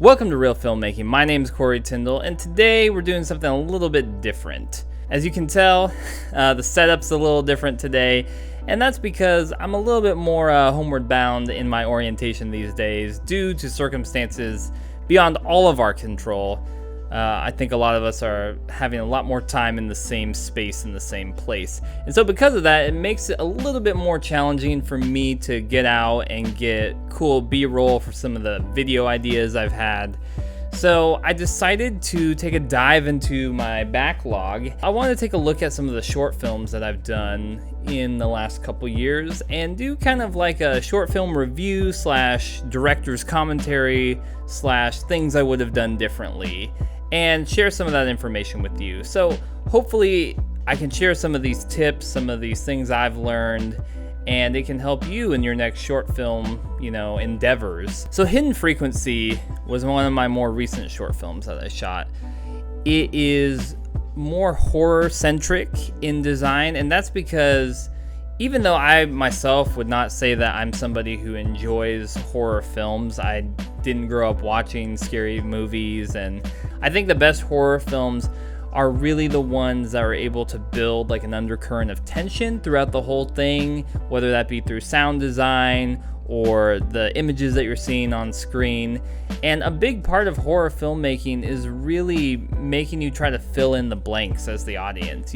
Welcome to Reel Filmmaking. My name is Tindall, and today we're doing something a little bit different. As you can tell, the setup's a little different today, and that's because I'm a little bit more homeward bound in my orientation these days due to circumstances beyond all of our control. I think a lot of us are having a lot more time in the same space, in the same place. And so because of that, it makes it a little bit more challenging for me to get out and get cool B-roll for some of the video ideas I've had. So I decided to take a dive into my backlog. I wanted to take a look at some of the short films that I've done in the last couple years and do kind of like a short film review / director's commentary / things I would have done differently, and share some of that information with you. So hopefully I can share some of these tips, some of these things I've learned, and it can help you in your next short film, endeavors. So Hidden Frequency was one of my more recent short films that I shot. It is more horror centric in design, and that's because even though I myself would not say that I'm somebody who enjoys horror films, I didn't grow up watching scary movies, and I think the best horror films are really the ones that are able to build like an undercurrent of tension throughout the whole thing, whether that be through sound design or the images that you're seeing on screen. And a big part of horror filmmaking is really making you try to fill in the blanks as the audience.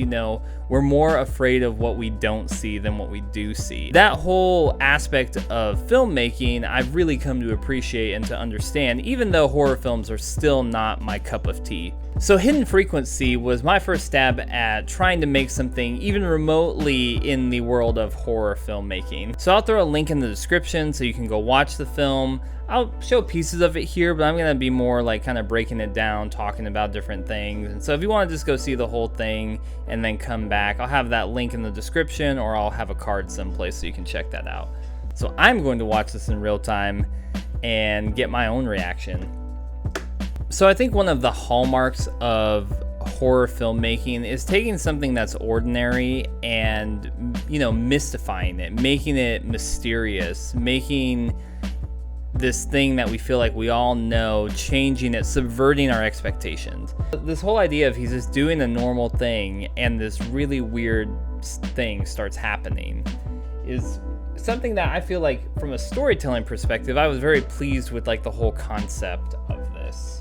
We're more afraid of what we don't see than what we do see. That whole aspect of filmmaking I've really come to appreciate and to understand, even though horror films are still not my cup of tea. So Hidden Frequency was my first stab at trying to make something even remotely in the world of horror filmmaking. So I'll throw a link in the description so you can go watch the film. I'll show pieces of it here, but I'm going to be more like kind of breaking it down, talking about different things. And so if you want to just go see the whole thing and then come back, I'll have that link in the description, or I'll have a card someplace so you can check that out. So I'm going to watch this in real time and get my own reaction. So I think one of the hallmarks of horror filmmaking is taking something that's ordinary and, mystifying it, making it mysterious, making this thing that we feel like we all know, changing it, subverting our expectations. This whole idea of he's just doing a normal thing and this really weird thing starts happening is something that I feel like from a storytelling perspective, I was very pleased with like the whole concept of this.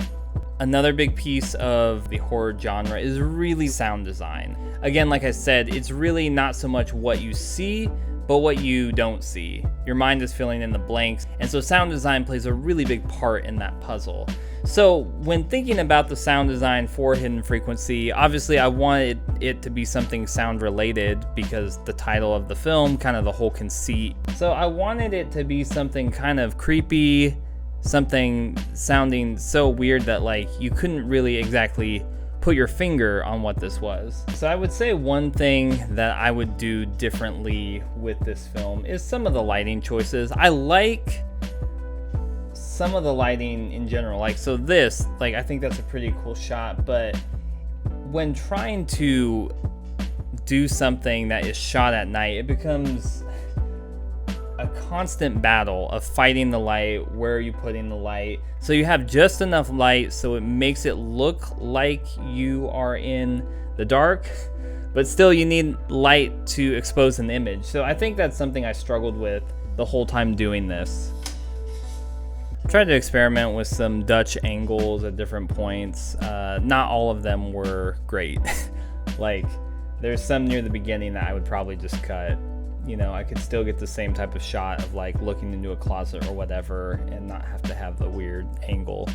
Another big piece of the horror genre is really sound design. Again, like I said, it's really not so much what you see, but what you don't see. Your mind is filling in the blanks, and so sound design plays a really big part in that puzzle. So when thinking about the sound design for Hidden Frequency, obviously I wanted it to be something sound related because the title of the film, kind of the whole conceit. So I wanted it to be something kind of creepy, something sounding so weird that like you couldn't really exactly put your finger on what this was. So I would say one thing that I would do differently with this film is some of the lighting choices. I like some of the lighting in general. I think that's a pretty cool shot, but when trying to do something that is shot at night, it becomes a constant battle of fighting the light. Where are you putting the light? So you have just enough light so it makes it look like you are in the dark, but still you need light to expose an image. So I think that's something I struggled with the whole time doing this. I tried to experiment with some Dutch angles at different points. Not all of them were great. Like there's some near the beginning that I would probably just cut. I could still get the same type of shot of like looking into a closet or whatever and not have to have the weird angle.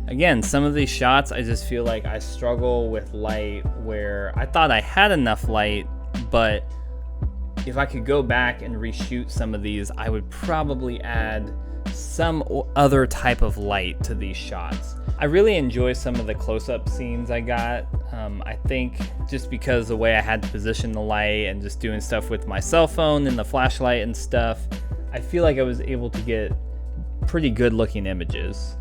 Again, some of these shots I just feel like I struggle with light where I thought I had enough light, but if I could go back and reshoot some of these, I would probably add some other type of light to these shots. I really enjoy some of the close-up scenes I got. I think just because the way I had to position the light and just doing stuff with my cell phone and the flashlight and stuff, I feel like I was able to get pretty good looking images.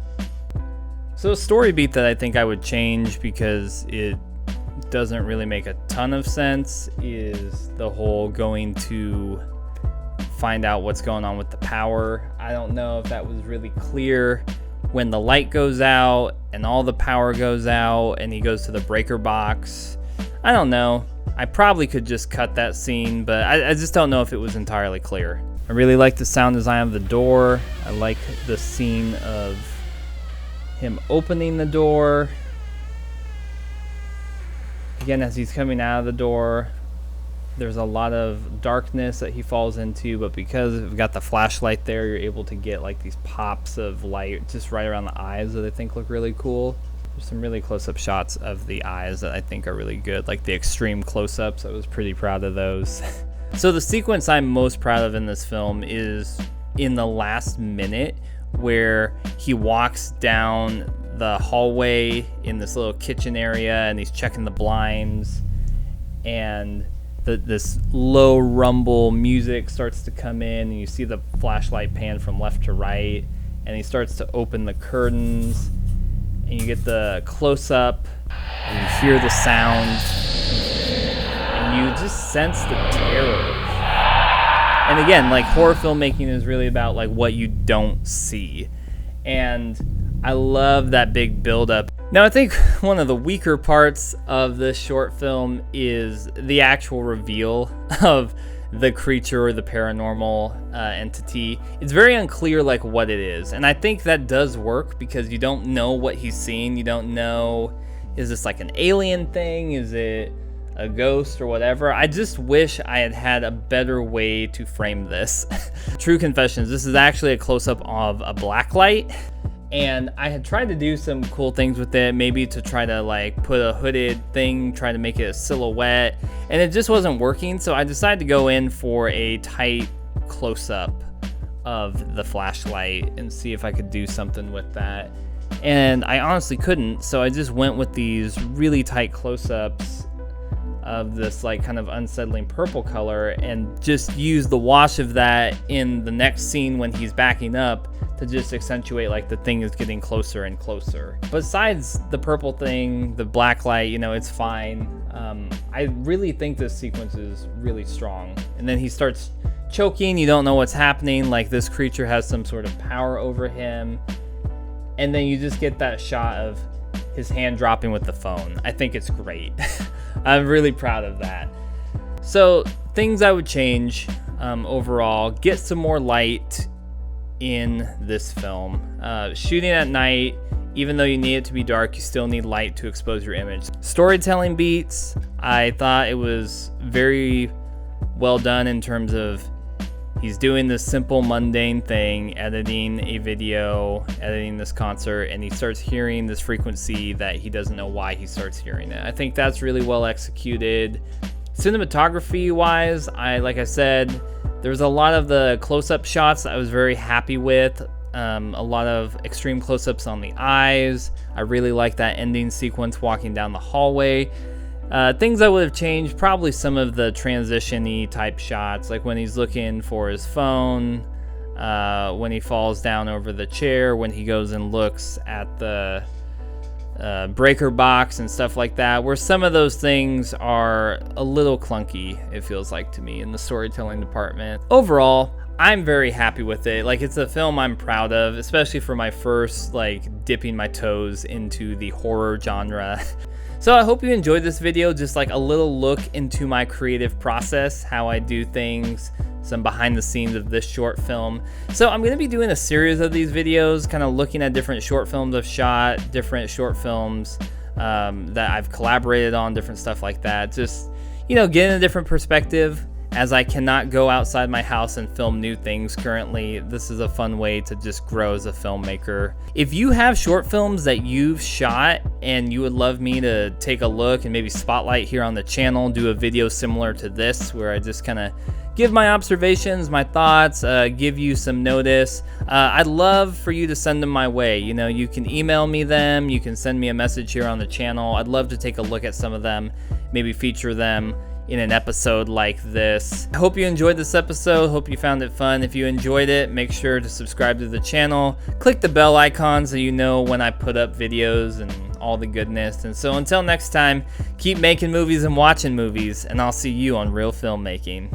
So a story beat that I think I would change because it doesn't really make a ton of sense is the whole going to find out what's going on with the power. I don't know if that was really clear when the light goes out and all the power goes out and he goes to the breaker box. I don't know. I probably could just cut that scene, but I just don't know if it was entirely clear. I really like the sound design of the door. I like the scene of him opening the door. Again, as he's coming out of the door, there's a lot of darkness that he falls into, but because we've got the flashlight there, you're able to get like these pops of light just right around the eyes that I think look really cool. There's some really close-up shots of the eyes that I think are really good, like the extreme close-ups. I was pretty proud of those. So the sequence I'm most proud of in this film is in the last minute where he walks down the hallway in this little kitchen area and he's checking the blinds, and this low rumble music starts to come in, and you see the flashlight pan from left to right, and he starts to open the curtains, and you get the close-up, and you hear the sound, and you just sense the terror. And again, like, horror filmmaking is really about like what you don't see, and I love that big build-up. Now, I think one of the weaker parts of this short film is the actual reveal of the creature or the paranormal entity. It's very unclear like what it is, and I think that does work because you don't know what he's seeing. You don't know, is this like an alien thing? Is it a ghost or whatever? I just wish I had had a better way to frame this. True confessions, this is actually a close-up of a blacklight. And I had tried to do some cool things with it, maybe to try to like put a hooded thing, try to make it a silhouette, and it just wasn't working. So I decided to go in for a tight close-up of the flashlight and see if I could do something with that. And I honestly couldn't, so I just went with these really tight close-ups of this like kind of unsettling purple color and just use the wash of that in the next scene when he's backing up to just accentuate like the thing is getting closer and closer. Besides the purple thing, the black light, you know, it's fine. I really think this sequence is really strong. And then he starts choking, you don't know what's happening, like this creature has some sort of power over him. And then you just get that shot of his hand dropping with the phone. I think it's great. I'm really proud of that. So things I would change overall, get some more light in this film. Shooting at night, even though you need it to be dark, you still need light to expose your image. Storytelling beats, I thought it was very well done in terms of he's doing this simple mundane thing, editing a video, editing this concert, and he starts hearing this frequency that he doesn't know why he starts hearing it. I think that's really well executed. Cinematography wise, like I said, there's a lot of the close-up shots I was very happy with. A lot of extreme close-ups on the eyes. I really like that ending sequence walking down the hallway. Things I would have changed, probably some of the transition-y type shots, like when he's looking for his phone, when he falls down over the chair, when he goes and looks at the breaker box and stuff like that, where some of those things are a little clunky, it feels like to me, in the storytelling department. Overall, I'm very happy with it. Like, it's a film I'm proud of, especially for my first, like, dipping my toes into the horror genre. So I hope you enjoyed this video, just like a little look into my creative process, how I do things, some behind the scenes of this short film. So I'm gonna be doing a series of these videos, kind of looking at different short films I've shot, different short films that I've collaborated on, different stuff like that. Just, you know, getting a different perspective. As I cannot go outside my house and film new things currently, this is a fun way to just grow as a filmmaker. If you have short films that you've shot and you would love me to take a look and maybe spotlight here on the channel, do a video similar to this where I just kind of give my observations, my thoughts, give you some notice, I'd love for you to send them my way. You know, you can email me them, you can send me a message here on the channel. I'd love to take a look at some of them, maybe feature them in an episode like this. I hope you enjoyed this episode. Hope you found it fun. If you enjoyed it, make sure to subscribe to the channel. Click the bell icon so you know when I put up videos and all the goodness. And so until next time, keep making movies and watching movies, and I'll see you on Reel Filmmaking.